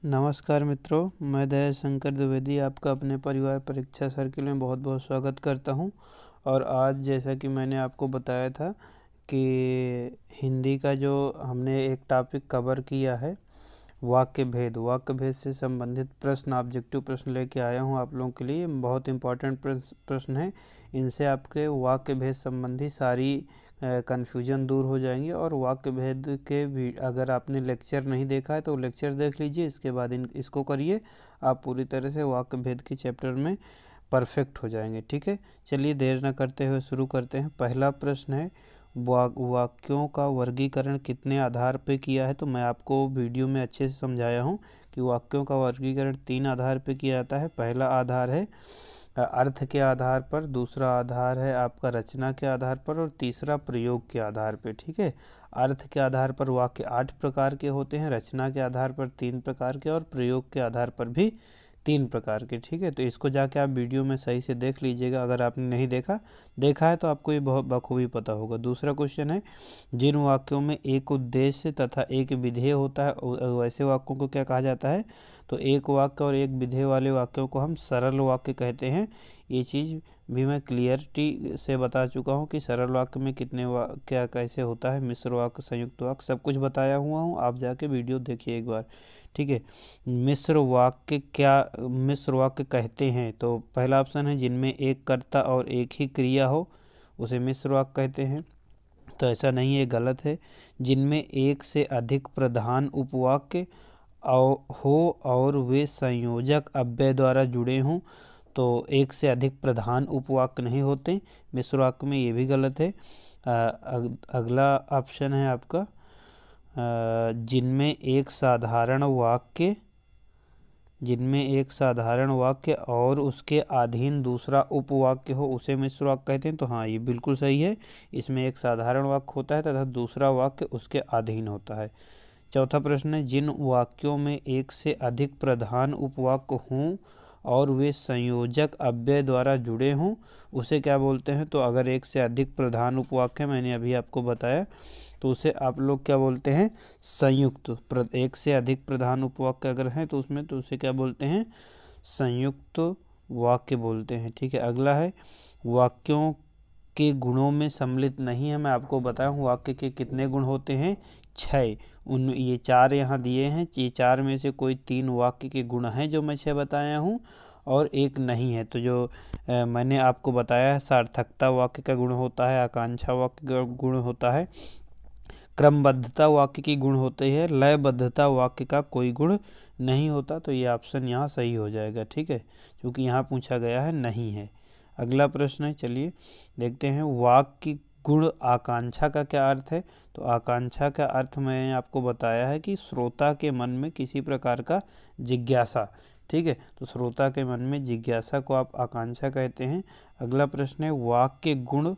नमस्कार मित्रों, मैं दया शंकर द्विवेदी आपका अपने परिवार परीक्षा सर्किल में बहुत बहुत स्वागत करता हूं। और आज जैसा कि मैंने आपको बताया था कि हिंदी का जो हमने एक टॉपिक कवर किया है, वाक्य भेद से संबंधित प्रश्न, ऑब्जेक्टिव प्रश्न लेके आया हूँ आप लोगों के लिए। बहुत इंपॉर्टेंट प्रश्न है। इनसे आपके वाक्य भेद संबंधी सारी कन्फ्यूजन दूर हो जाएंगी। और वाक्य भेद के भी अगर आपने लेक्चर नहीं देखा है तो लेक्चर देख लीजिए, इसके बाद इसको करिए, आप पूरी तरह से वाक्य भेद के चैप्टर में परफेक्ट हो जाएंगे। ठीक है, चलिए देर न करते हुए शुरू करते हैं। पहला प्रश्न है, वाक्यों का वर्गीकरण कितने आधार पे किया है। तो मैं आपको वीडियो में अच्छे से समझाया हूँ कि वाक्यों का वर्गीकरण 3 आधार पे किया जाता है। पहला आधार है अर्थ के आधार पर, दूसरा आधार है आपका रचना के आधार पर, और तीसरा प्रयोग के आधार पे। ठीक है, अर्थ के आधार पर वाक्य 8 प्रकार के होते हैं, रचना के आधार पर 3 प्रकार के, और प्रयोग के आधार पर भी 3 प्रकार के। ठीक है, तो इसको जाके आप वीडियो में सही से देख लीजिएगा। अगर आपने नहीं देखा है तो आपको ये बहुत बखूबी पता होगा। दूसरा क्वेश्चन है, जिन वाक्यों में एक उद्देश्य तथा एक विधेय होता है वैसे वाक्यों को क्या कहा जाता है। तो एक वाक्य और एक विधेय वाले वाक्यों को हम सरल वाक्य कहते हैं। ये चीज़ भी मैं क्लियरिटी से बता चुका हूँ कि सरल वाक्य में कितने क्या कैसे होता है, मिश्र वाक्य, संयुक्त वाक्य, सब कुछ बताया हुआ हूँ। आप जाके वीडियो देखिए एक बार। ठीक है, मिश्र वाक्य कहते हैं। तो पहला ऑप्शन है, जिनमें एक कर्ता और एक ही क्रिया हो उसे मिश्र वाक्य कहते हैं। तो ऐसा नहीं है, गलत है। जिनमें एक से अधिक प्रधान उपवाक्य हो और वे संयोजक अव्यय द्वारा जुड़े हों, तो एक से अधिक प्रधान उपवाक्य नहीं होते मिश्र वाक्य में, ये भी गलत है। अगला ऑप्शन है आपका, जिनमें एक साधारण वाक्य और उसके अधीन दूसरा उपवाक्य हो उसे मिश्र वाक्य कहते हैं। तो हाँ, ये बिल्कुल सही है। इसमें एक साधारण वाक्य होता है तथा दूसरा वाक्य उसके अधीन होता है। चौथा प्रश्न है, जिन वाक्यों में एक से अधिक प्रधान उपवाक्य हों और वे संयोजक अव्यय द्वारा जुड़े हों उसे क्या बोलते हैं। तो अगर एक से अधिक प्रधान उपवाक्य है, मैंने अभी आपको बताया, तो उसे आप लोग क्या बोलते हैं, संयुक्त। एक से अधिक प्रधान उपवाक्य अगर हैं तो उसमें, तो उसे क्या बोलते हैं, संयुक्त वाक्य बोलते हैं। ठीक है, अगला है, वाक्यों के गुणों में सम्मिलित नहीं है। मैं आपको बताया हूँ वाक्य के कितने गुण होते हैं, 6। ये 4 यहाँ दिए हैं, ये 4 में से कोई 3 वाक्य के गुण हैं जो मैं 6 बताया हूँ, और एक नहीं है। तो जो मैंने आपको बताया है, सार्थकता वाक्य का गुण होता है, आकांक्षा वाक्य का गुण होता है, क्रमबद्धता वाक्य की गुण होती है, लयबद्धता वाक्य का कोई गुण नहीं होता। तो ये ऑप्शन यहाँ सही हो जाएगा। ठीक है, क्योंकि यहाँ पूछा गया है नहीं है। अगला प्रश्न है, चलिए देखते हैं, वाक्य गुण आकांक्षा का क्या अर्थ है। तो आकांक्षा का अर्थ मैंने आपको बताया है कि श्रोता के मन में किसी प्रकार का जिज्ञासा। ठीक है, तो श्रोता के मन में जिज्ञासा को आप आकांक्षा कहते हैं। अगला प्रश्न है, वाक्य गुण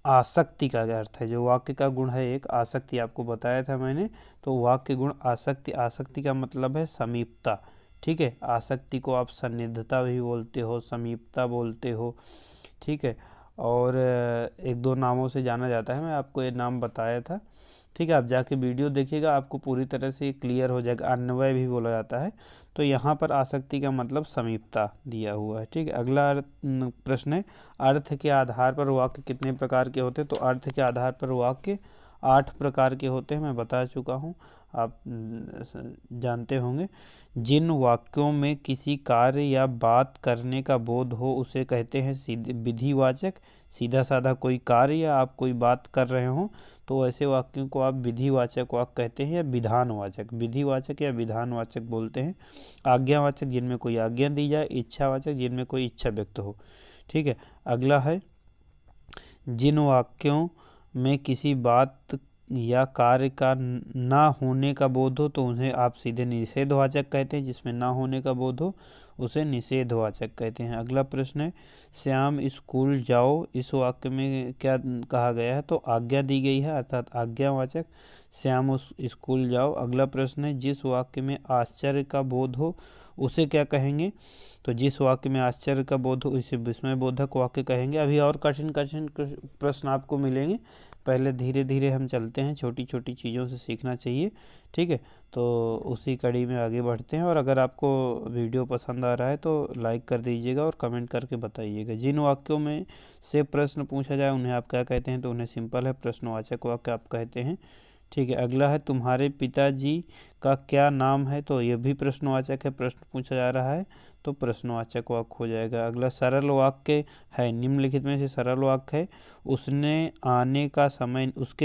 आसक्ति का क्या अर्थ है। जो वाक्य का गुण है एक आसक्ति, आपको बताया था मैंने। तो वाक्य गुण आसक्ति का मतलब है समीपता। ठीक है, आसक्ति को आप सन्निधता भी बोलते हो, समीपता बोलते हो। ठीक है, और एक दो नामों से जाना जाता है, मैं आपको ये नाम बताया था। ठीक है, आप जाके वीडियो देखिएगा, आपको पूरी तरह से क्लियर हो जाएगा। अन्वय भी बोला जाता है। तो यहाँ पर आसक्ति का मतलब समीपता दिया हुआ है। ठीक है, अगला प्रश्न है, अर्थ के आधार पर वाक्य कितने प्रकार के होते हैं। तो अर्थ के आधार पर वाक्य 8 प्रकार के होते हैं, मैं बता चुका हूँ, आप जानते होंगे। जिन वाक्यों में किसी कार्य या बात करने का बोध हो उसे कहते हैं सीधे विधिवाचक। सीधा साधा कोई कार्य या आप कोई बात कर रहे हो तो ऐसे वाक्यों को आप विधिवाचक वाक्य कहते हैं, या विधानवाचक, विधिवाचक या विधानवाचक बोलते हैं। आज्ञावाचक, जिनमें कोई आज्ञा दी जाए। इच्छावाचक, जिनमें कोई इच्छा व्यक्त हो। ठीक है, अगला है, जिन वाक्यों में किसी बात या कार्य का ना होने का बोध हो तो उन्हें आप सीधे निषेधवाचक कहते हैं। जिसमें ना होने का बोध हो उसे निषेधवाचक कहते हैं। अगला प्रश्न है, श्याम स्कूल जाओ, इस वाक्य में क्या कहा गया है। तो आज्ञा दी गई है, अर्थात आज्ञावाचक, श्याम उस स्कूल जाओ। अगला प्रश्न है, जिस वाक्य में आश्चर्य का बोध हो उसे क्या कहेंगे। तो जिस वाक्य में आश्चर्य का बोध हो इसे विस्मय बोधक वाक्य कहेंगे। अभी और कठिन कठिन प्रश्न आपको मिलेंगे, पहले धीरे धीरे हम चलते हैं, छोटी छोटी चीज़ों से सीखना चाहिए। ठीक है, तो उसी कड़ी में आगे बढ़ते हैं। और अगर आपको वीडियो पसंद आ रहा है तो लाइक कर दीजिएगा और कमेंट करके बताइएगा। जिन वाक्यों में से प्रश्न पूछा जाए उन्हें आप क्या कहते हैं, तो उन्हें सिंपल है प्रश्नवाचक वाक्य आप कहते हैं। ठीक है, अगला है तुम्हारे पिताजी का क्या नाम है, तो यह भी प्रश्नवाचक है, प्रश्न पूछा जा रहा है तो प्रश्नवाचक वाक्य हो जाएगा। अगला सरल वाक्य है, निम्नलिखित में से सरल वाक्य है, उसके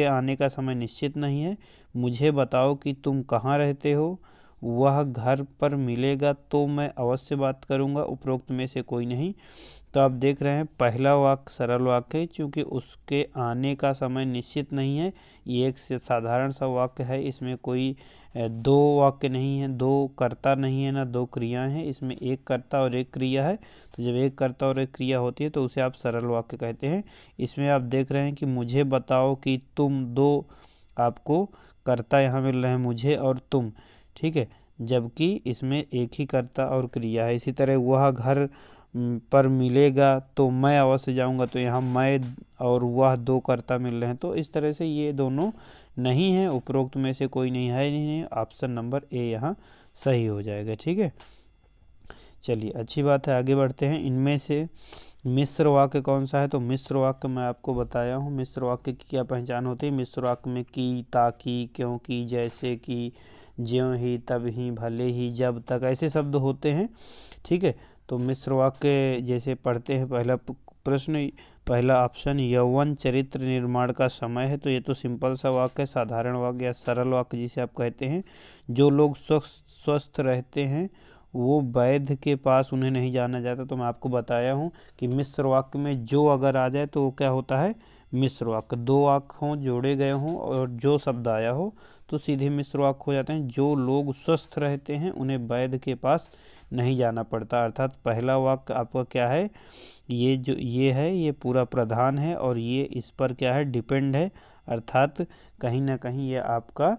आने का समय निश्चित नहीं है, मुझे बताओ कि तुम कहाँ रहते हो, वह घर पर मिलेगा तो मैं अवश्य बात करूँगा, उपरोक्त में से कोई नहीं। तो आप देख रहे हैं पहला वाक्य सरल वाक्य है, क्योंकि उसके आने का समय निश्चित नहीं है। ये एक साधारण सा वाक्य है, इसमें कोई दो वाक्य नहीं है, दो कर्ता नहीं है, ना दो क्रियाएं हैं, इसमें एक कर्ता और एक क्रिया है। तो जब एक कर्ता और एक क्रिया होती है तो उसे आप सरल वाक्य कहते हैं। इसमें आप देख रहे हैं कि मुझे बताओ कि तुम, दो आपको कर्ता यहाँ मिल रहे हैं, मुझे और तुम। ठीक है, जबकि इसमें एक ही कर्ता और क्रिया है। इसी तरह वह घर पर मिलेगा तो मैं अवश्य जाऊंगा, तो यहाँ मैं और वह दो कर्ता मिल रहे हैं, तो इस तरह से ये दोनों नहीं है, उपरोक्त में से कोई नहीं है, नहीं, ऑप्शन नंबर ए यहाँ सही हो जाएगा। ठीक है, चलिए अच्छी बात है, आगे बढ़ते हैं। इनमें से मिश्र वाक्य कौन सा है, तो मिश्र वाक्य मैं आपको बताया हूँ। मिश्र वाक्य की क्या पहचान होती है। मिश्र वाक्य में की, ताकि, क्योंकि, जैसे कि, ज्यों ही, तब ही, भले ही, जब तक, ऐसे शब्द होते हैं। ठीक है, तो मिश्र वाक्य जैसे पढ़ते हैं, पहला प्रश्न, पहला ऑप्शन यौवन चरित्र निर्माण का समय है, तो ये तो सिंपल सा वाक्य है, साधारण वाक्य या सरल वाक्य जिसे आप कहते हैं। जो लोग स्वस्थ रहते हैं वो वैद्य के पास उन्हें नहीं जाना जाता, तो मैं आपको बताया हूँ कि मिश्र वाक्य में जो अगर आ जाए तो वो क्या होता है, मिश्र वाक्य। दो वाक्य हों, जोड़े गए हों और जो शब्द आया हो तो सीधे मिश्र वाक्य हो जाते हैं। जो लोग स्वस्थ रहते हैं उन्हें वैद्य के पास नहीं जाना पड़ता, अर्थात पहला वाक्य आपका क्या है, ये जो ये है ये पूरा प्रधान है और ये इस पर क्या है, डिपेंड है, अर्थात कहीं ना कहीं ये आपका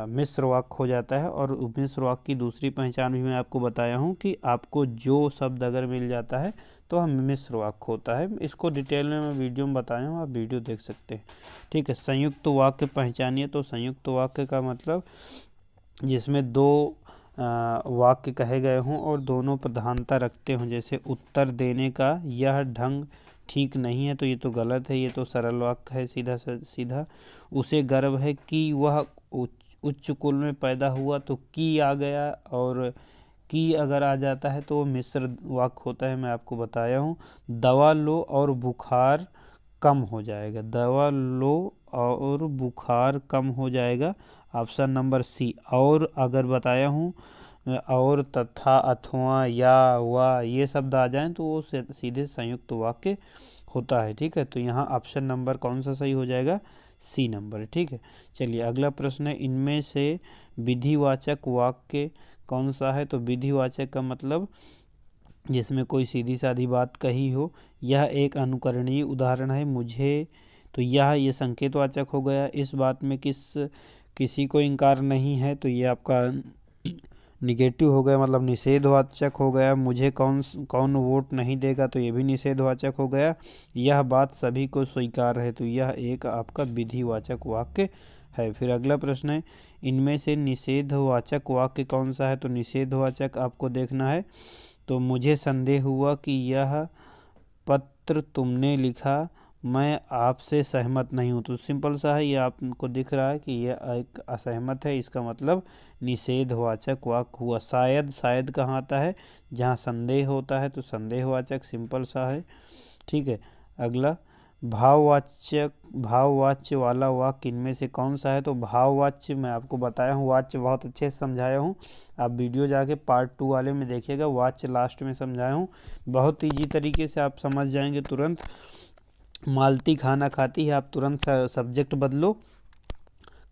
मिश्र वाक्य हो जाता है। और मिश्र वाक्य की दूसरी पहचान भी मैं आपको बताया हूँ कि आपको जो शब्द अगर मिल जाता है तो हम मिश्र वाक्य होता है। इसको डिटेल में मैं वीडियो में बताया हूँ, आप वीडियो देख सकते हैं। ठीक है, संयुक्त वाक्य पहचानिए, तो संयुक्त वाक्य का मतलब जिसमें दो वाक्य कहे गए हों और दोनों प्रधानता रखते हों। जैसे उत्तर देने का यह ढंग ठीक नहीं है, तो ये तो गलत है, ये तो सरल वाक्य है सीधा सीधा। उसे गर्व है कि वह उच्च कुल में पैदा हुआ, तो की आ गया, और की अगर आ जाता है तो मिश्र वाक्य होता है, मैं आपको बताया हूँ। दवा लो और बुखार कम हो जाएगा, दवा लो और बुखार कम हो जाएगा, ऑप्शन नंबर सी। और अगर बताया हूँ और, तथा, अथवा, या, व ये शब्द आ जाएं तो वो सीधे संयुक्त वाक्य होता है। ठीक है, तो यहाँ ऑप्शन नंबर कौन सा सही हो जाएगा, सी नंबर। ठीक है, चलिए अगला प्रश्न है, इनमें से विधिवाचक वाक्य कौन सा है, तो विधिवाचक का मतलब जिसमें कोई सीधी सादी बात कही हो। यह एक अनुकरणीय उदाहरण है, मुझे, तो यह ये संकेतवाचक हो गया। इस बात में किसी को इनकार नहीं है, तो ये आपका निगेटिव हो गया, मतलब निषेधवाचक हो गया। मुझे कौन वोट नहीं देगा, तो ये भी निषेधवाचक हो गया। यह बात सभी को स्वीकार है, तो यह एक आपका विधिवाचक वाक्य है। फिर अगला प्रश्न है, इनमें से निषेधवाचक वाक्य कौन सा है, तो निषेधवाचक आपको देखना है। तो मुझे संदेह हुआ कि यह पत्र तुमने लिखा, मैं आपसे सहमत नहीं हूँ, तो सिंपल सा है, ये आपको दिख रहा है कि यह एक असहमत है, इसका मतलब निषेधवाचक वाक्य हुआ। शायद कहाँ आता है, जहाँ संदेह होता है, तो संदेहवाचक सिंपल सा है। ठीक है, अगला भाववाच्य वाला वाक्य इनमें से कौन सा है, तो भाववाच्य मैं आपको बताया हूँ, वाच्य बहुत अच्छे से समझाया हूँ, आप वीडियो जाके पार्ट 2 वाले में देखिएगा, वाच्य लास्ट में समझाया हूँ, बहुत ईजी तरीके से आप समझ जाएंगे तुरंत। मालती खाना खाती है, आप तुरंत सब्जेक्ट बदलो,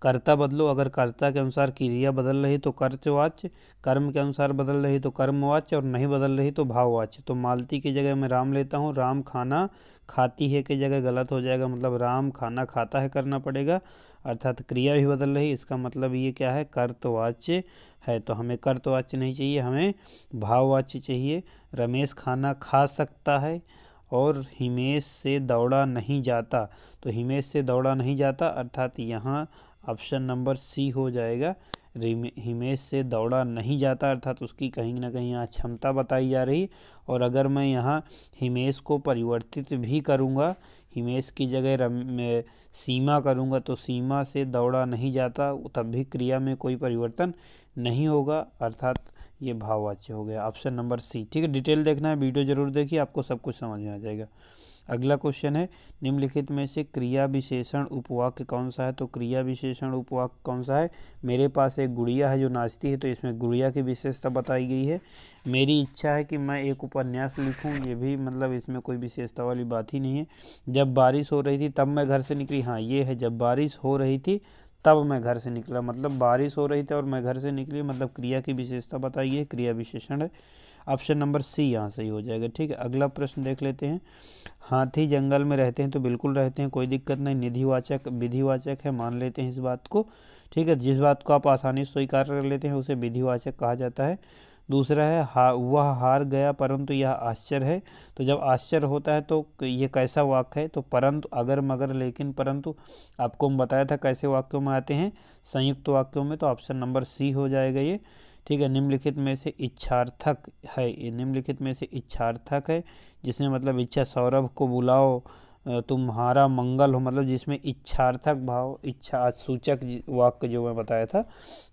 कर्ता बदलो, अगर कर्ता के अनुसार क्रिया बदल रही तो कर्तवाच्य, कर्म के अनुसार बदल रही तो कर्मवाच्य, और नहीं बदल रही तो भाववाच्य। तो मालती की जगह मैं राम लेता हूँ, राम खाना खाती है की जगह गलत हो जाएगा, मतलब राम खाना खाता है करना पड़ेगा, अर्थात क्रिया भी बदल रही, इसका मतलब ये क्या है, कर्तवाच्य है। तो हमें कर्तवाच्य नहीं चाहिए, हमें भाववाच्य चाहिए। रमेश खाना खा सकता है और हिमेश से दौड़ा नहीं जाता। तो हिमेश से दौड़ा नहीं जाता अर्थात यहाँ ऑप्शन नंबर सी हो जाएगा। हिमेश से दौड़ा नहीं जाता अर्थात उसकी कहीं ना कहीं यहाँ क्षमता बताई जा रही। और अगर मैं यहाँ हिमेश को परिवर्तित भी करूँगा, हिमेश की जगह सीमा करूँगा, तो सीमा से दौड़ा नहीं जाता, तब भी क्रिया में कोई परिवर्तन नहीं होगा अर्थात ये भाववाच्य हो गया। Option number C. ठीक है, डिटेल देखना है, वीडियो जरूर देखिए, आपको सब कुछ समझ में आ जाएगा। अगला क्वेश्चन है, निम्नलिखित में से क्रिया विशेषण उपवाक्य कौन सा है। तो क्रिया विशेषण उपवाक्य कौन सा है। मेरे पास एक गुड़िया है जो नाचती है, तो इसमें गुड़िया की विशेषता बताई गई है। मेरी इच्छा है कि मैं एक उपन्यास लिखूं, ये भी मतलब इसमें कोई विशेषता वाली बात ही नहीं है। जब बारिश हो रही थी तब मैं घर से निकली, हाँ ये है, जब बारिश हो रही थी तब मैं घर से निकला, मतलब बारिश हो रही थी और मैं घर से निकली, मतलब क्रिया की विशेषता बताई है, क्रिया विशेषण है। ऑप्शन नंबर सी यहाँ सही हो जाएगा। ठीक है, अगला प्रश्न देख लेते हैं। हाथी जंगल में रहते हैं। तो बिल्कुल रहते हैं, कोई दिक्कत नहीं, निधिवाचक विधिवाचक है, मान लेते हैं इस बात को। ठीक है, जिस बात को आप आसानी से स्वीकार कर लेते हैं उसे विधिवाचक कहा जाता है। दूसरा है वह हार गया परंतु यह आश्चर्य है। तो जब आश्चर्य होता है तो ये कैसा वाक्य है। तो परंतु, अगर मगर लेकिन परंतु आपको हम बताया था कैसे वाक्यों में आते हैं, संयुक्त वाक्यों में। तो ऑप्शन नंबर सी हो जाएगा ये। ठीक है, निम्नलिखित में से इच्छार्थक है, ये निम्नलिखित में से इच्छार्थक है जिसमें मतलब इच्छा, सौरभ को बुलाओ तुम्हारा मंगल हो, मतलब जिसमें इच्छार्थक भाव, इच्छा सूचक वाक्य जो मैं बताया था,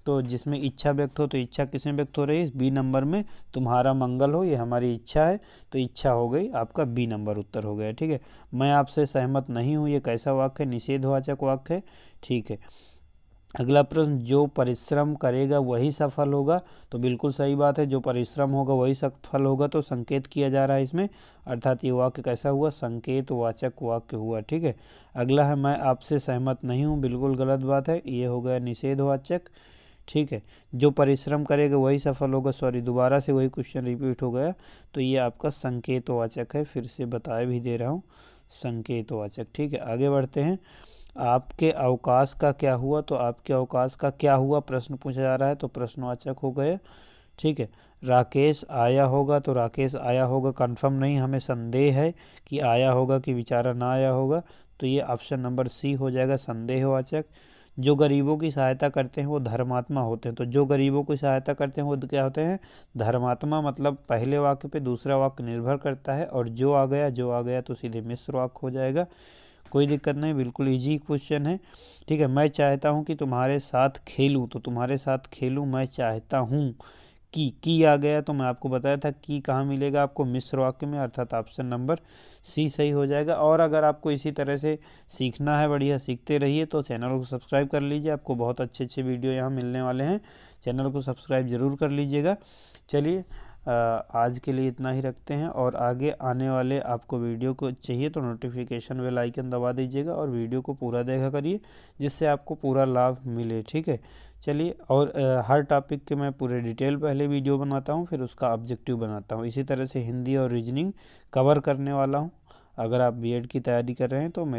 तो जिसमें इच्छा व्यक्त हो, तो इच्छा किसमें व्यक्त हो रही है, बी नंबर में, तुम्हारा मंगल हो, ये हमारी इच्छा है, तो इच्छा हो गई आपका बी नंबर उत्तर हो गया। ठीक है, मैं आपसे सहमत नहीं हूँ, ये कैसा वाक्य है, निषेधवाचक वाक्य है। ठीक है, अगला प्रश्न, जो परिश्रम करेगा वही सफल होगा। तो बिल्कुल सही बात है, जो परिश्रम होगा वही सफल होगा, तो संकेत किया जा रहा है इसमें, अर्थात ये वाक्य कैसा हुआ, संकेतवाचक वाक्य हुआ। ठीक है, अगला है, मैं आपसे सहमत नहीं हूँ, बिल्कुल गलत बात है, ये हो गया निषेधवाचक। ठीक है, जो परिश्रम करेगा वही सफल होगा, सॉरी दोबारा से वही क्वेश्चन रिपीट हो गया, तो ये आपका संकेतवाचक है, फिर से बताए भी दे रहा हूँ, संकेतवाचक। ठीक है, आगे बढ़ते हैं। आपके अवकाश का क्या हुआ। तो आपके अवकाश का क्या हुआ प्रश्न पूछा जा रहा है, तो प्रश्नवाचक हो गए। ठीक है, राकेश आया होगा। तो राकेश आया होगा कंफर्म नहीं, हमें संदेह है कि आया होगा कि बेचारा ना आया होगा, तो ये ऑप्शन नंबर सी हो जाएगा, संदेहवाचक। जो गरीबों की सहायता करते हैं वो धर्मात्मा होते हैं। तो जो गरीबों की सहायता करते हैं वो क्या होते हैं, धर्मात्मा। मतलब पहले वाक्य पे दूसरा वाक्य निर्भर करता है, और जो आ गया तो सीधे मिश्र वाक्य हो जाएगा, कोई दिक्कत नहीं, बिल्कुल इजी क्वेश्चन है। ठीक है, मैं चाहता हूँ कि तुम्हारे साथ खेलूँ। तो तुम्हारे साथ खेलूँ, मैं चाहता हूँ की आ गया, तो मैं आपको बताया था की कहाँ मिलेगा आपको, मिश्र वाक्य में, अर्थात ऑप्शन नंबर सी सही हो जाएगा। और अगर आपको इसी तरह से सीखना है, बढ़िया सीखते रहिए, तो चैनल को सब्सक्राइब कर लीजिए, आपको बहुत अच्छे अच्छे वीडियो यहाँ मिलने वाले हैं, चैनल को सब्सक्राइब ज़रूर कर लीजिएगा। चलिए आज के लिए इतना ही रखते हैं, और आगे आने वाले आपको वीडियो को चाहिए तो नोटिफिकेशन बेल आइकन दबा दीजिएगा और वीडियो को पूरा देखा करिए, जिससे आपको पूरा लाभ मिले। ठीक है, चलिए, और हर टॉपिक के मैं पूरे डिटेल पहले वीडियो बनाता हूँ, फिर उसका ऑब्जेक्टिव बनाता हूँ। इसी तरह से हिंदी और रीजनिंग कवर करने वाला हूँ। अगर आप बीएड की तैयारी कर रहे हैं तो मेरे